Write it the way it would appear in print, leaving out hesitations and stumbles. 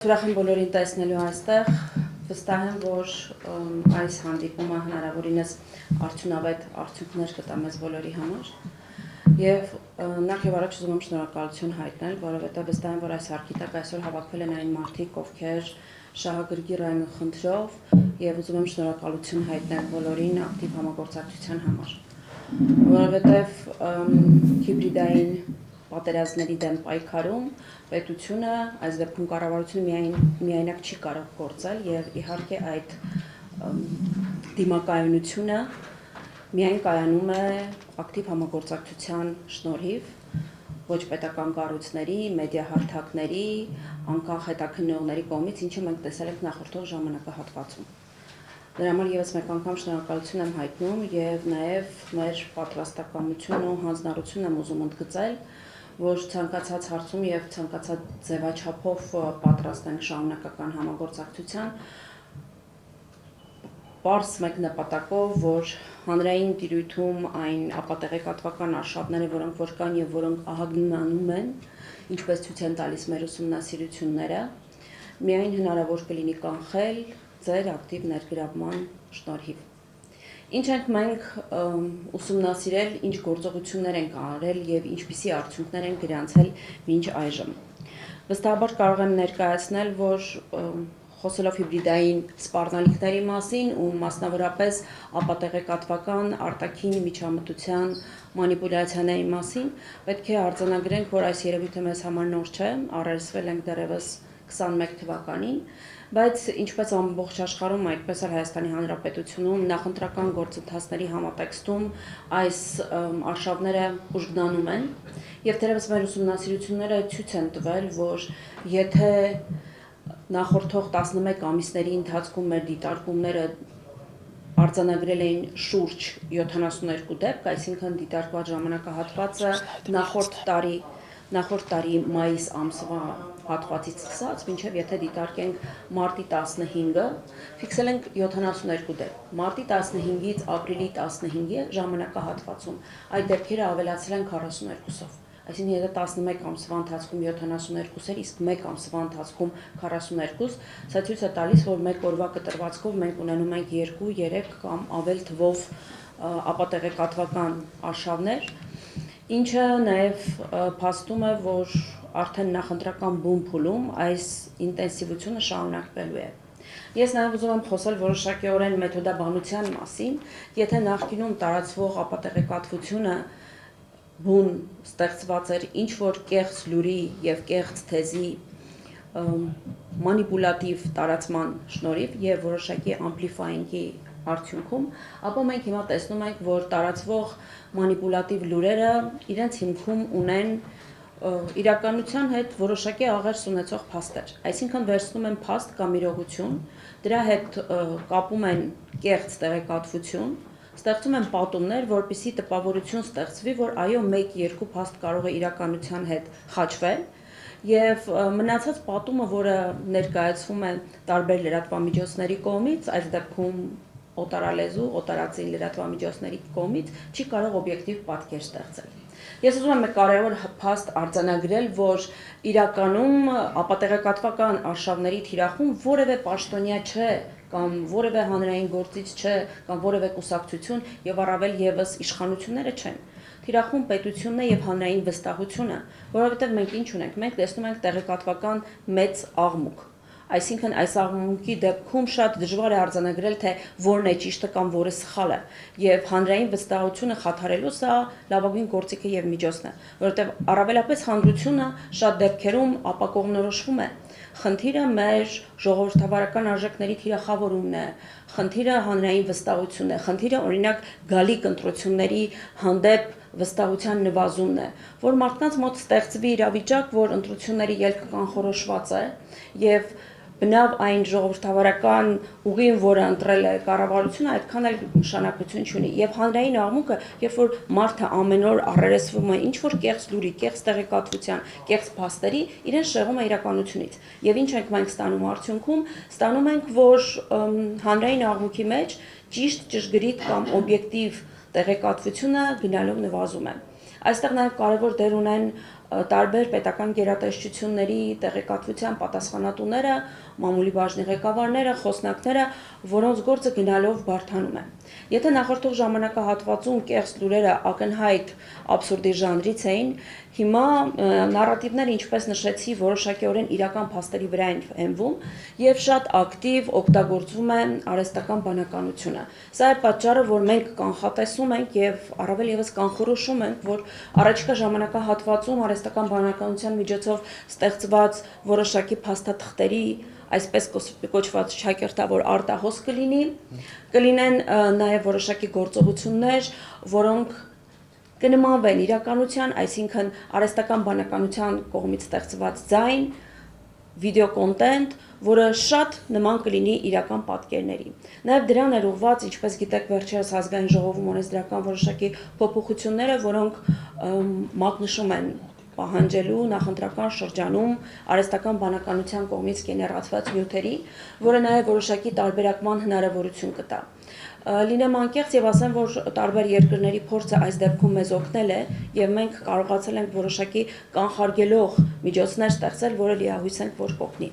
Ուրախ եմ բոլորին տեսնելու այստեղ, վստահ եմ, որ այս հանդիպումը հնարավորինս արդյունավետ արդյունքներ կտա մեզ բոլորի համար եւ նախ եւ առաջ ուզում եմ շնորհակալություն հայտնել, որովհետեւ վստահ եմ, որ այս հարկի տակ այսօր հավաքվել են այն մարդիկ, ովքեր շահագրգիռ են խնդրով եւ ուզում եմ շնորհակալություն հայտնել բոլորին ակտիվ համագործակցության համար, որովհետեւ հիբրիդային պատերազմների դեմ պայքարում պետությունը, այս դեպքում կառավարությունը միայնակ չի կարող գործել եւ իհարկե այդ դիմակայունությունը միայն կայանում է ակտիվ համագործակցության շնորհիվ ոչ պետական կառույցների, մեդիա հարթակների, անկախ հետաքննողների կողմից, ինչը մենք տեսել ենք նախորդող ժամանակահատվածում։ Դրա համար եւս մեկ անգամ շնորհակալություն եմ հայտնում եւ նաեւ մեր պատրաստակամությունն ու հանձնառությունն եմ ուզում ընդգծել, որ ցանկացած հարցում եւ ցանկացած ձևաչափով պատրաստ ենք շարունակական համագործակցության, պարզ մեկ նպատակով, որ հանրային տիրույթում այն ապատեղեկատվական արշավները, որոնք որ կան եւ որոնք ահագնանում են, ինչպես ցույց են տալիս մեր ուսումնասիրությունները, միայն հնարավոր կլինի կանխել ձեր ակտիվ ներգրավման շնորհիվ։ Ինչ ենք մենք ուսումնասիրել, ինչ գործողություններ ենք արել եւ ինչպիսի արդյունքներ են գրանցել մինչ այժմ։ Վստահաբար կարող եմ ներկայացնել, որ խոսելով հիբրիդային սպառնալիքների մասին ու մասնավորապես ապատեղեկատվական արտաքին միջամտության մանիպուլյացիաների մասին, պետք է արձանագրենք, որ այս երևույթը մեզ համար նոր չէ, առերեսվել ենք դեռևս 21 թվականին, բայց ինչպես ամբողջ աշխարհում, այդպես էլ Հայաստանի Հանրապետությունում նախընտրական գործընթացների համատեքստում այս արշավները ուժգնանում են եւ դեռևս մեր ուսումնասիրությունները ցույց են տվել, որ եթե նախորդող 11 ամիսների ընթացքում մեր դիտարկումները արձանագրել էին շուրջ 72 դեպք, այսինքն դիտարկված ժամանակահատվածը նախորդ տարի մայիս ամսվա հատվածից սկսած, մինչև եթե դիտարկենք մարտի 15-ը, ֆիքսել ենք 72 դեպք։ Մարտի 15-ից ապրիլի 15-ի ժամանակահատվածում այդ դեպքերը ավելացել են 42-ով։ Այսինքն եթե 11 ամսվա ընթացքում 72 էր, իսկ 1 ամսվա ընթացքում 42, սա ցույց է տալիս, որ մեկ օրվա կտրվածքով մենք ունենում ենք 2, 3 կամ ավել թվով ապատեղեկատվական արշավներ, ինչը նաև փաստում է, որ արդեն նախընտրական բում փուլում այս ինտենսիվությունը շարունակվելու է։ Ես նաև ուզում եմ խոսել որոշակիորեն մեթոդաբանության մասին, եթե նախկինում տարածվող ապատեղեկատվությունը բուն ստեղծված էր ինչ-որ կեղծ լուրի եւ կեղծ թեզի մանիպուլատիվ տարածման շնորհիվ եւ որոշակի ամպլիֆայինգի արդյունքում, ապա մենք հիմա տեսնում ենք, որ տարածվող մանիպուլատիվ լուրերը իրենց հիմքում ունեն իրականության հետ որոշակի աղերս ունեցող փաստեր, այսինքն վերցնում են փաստ կամ իրողություն, դրա հետ կապում են կեղծ տեղեկատվություն, ստեղծում են պատումներ, որպեսզի տպավորություն ստեղծվի, որ այո, 1-2 փաստ կարող է իրականության հետ խաչվել, եւ մնացած պատումը, որը ներկայացվում է տարբեր լրատվամիջոցների կողմից, այս դեպքում օտարալեզու, օտարածին լրատվամիջոցների կողմից, չի կարող օբյեկտիվ պատկեր ստեղծել։ Ես ուզում եմ կարևոր փաստ արձանագրել, որ իրականում ապատեղեկատվական արշավների թիրախում որևէ պաշտոնյա չէ կամ որևէ հանրային գործիչ չէ կամ որևէ կուսակցություն եւ առավել եւս իշխանությունները չեն։ Թիրախում պետությունն է եւ հանրային վստահությունը, որովհետեւ մենք ինչ ունենք, մենք տեսնում ենք տեղեկատվական մեծ աղմուկ։ Այսինքն այս աղմուկի դեպքում շատ դժվար է արձանագրել, թե որն է ճիշտը կամ որը սխալը, եւ հանրային վստահությունը խաթարելու սա լավագույն գործիքը եւ միջոցն է, որովհետեւ առավելապես հանրությունը շատ դեպքերում ապակողմնորոշվում է։ Խնդիրը մեր ժողովրդավարական արժեքների թիրախավորումն է, խնդիրը հանրային վստահությունն է, խնդիրը օրինակ գալիք ընտրությունների հանդեպ վստահության նվազումն է, որ մարդկանց մոտ ստեղծվի իրավիճակ, որ ընտրությունների ելքը կանխորոշված է եւ բնավ այն ժողովրդավարական ուղին, որը ընտրել է կառավարությունը, այդքան էլ նշանակություն չունի։ Եվ հանրային աղմուկը, երբ որ մարդը ամեն օր առերեսվում է ինչ-որ կեղծ լուրի, կեղծ տեղեկատվության, կեղծ փաստերի, իրեն շեղում է իրականությունից։ Եվ ինչ ենք մենք ստանում արդյունքում, ստանում ենք, որ հանրային աղմուկի մեջ ճիշտ, ճշգրիտ կամ օբյեկտիվ տեղեկատվությունը գնալով նվազում է։ Այստեղ նաև կարևոր դեր ունեն տարբեր պետական գերատեսչությունների տեղեկատվության պատասխանատուները, մամուլի բաժնի ղեկավարները, խոսնակները, որոնց գործը գնալով բարդանում է։ Եթե նախորդող ժամանակահատվածում կեղծ լուրերը ակնհայտ աբսուրդի ժանրից էին, հիմա նարատիվները, ինչպես նշեցի, որոշակիորեն իրական փաստերի վրա են հենվում եւ շատ ակտիվ օգտագործվում է արհեստական բանականությունը։ Սա է պատճառը, որ մենք կանխատեսում ենք եւ առավել եւս կանխորոշում ենք, որ առաջիկա ժամանակահատվածում արհեստական բանականության միջոցով ստեղծված որոշակի փաստաթղթերի այսպես կոչված շակերտավոր արտահոս կլինեն նաև որոշակի գործողություններ, որոնք կնմանվեն իրականության, այսինքն արհեստական բանականության կողմից ստեղծված ձայն, վիդեոկոնտենտ, որը շատ նման կլինի իրական պատկերների։ Նաև դրան էր ուղղված, ինչպես գիտեք, վերջերս ազգային ժողովում օրենսդրական որոշակի փոփոխությունները, որոնք մատնշում են պահանջելու նախընտրական շրջանում արհեստական բանականության կողմից գեներացված նյութերի, որը նաև որոշակի տարբերակման հնարավորություն կտա։ Լինեմ անկեղծ եւ ասեմ, որ տարբեր երկրների փորձը այս դեպքում մեզ օգնել է եւ մենք կարողացել ենք որոշակի կանխարգելող միջոցներ ստեղծել, որը լիահույս ենք, որ կօգնի։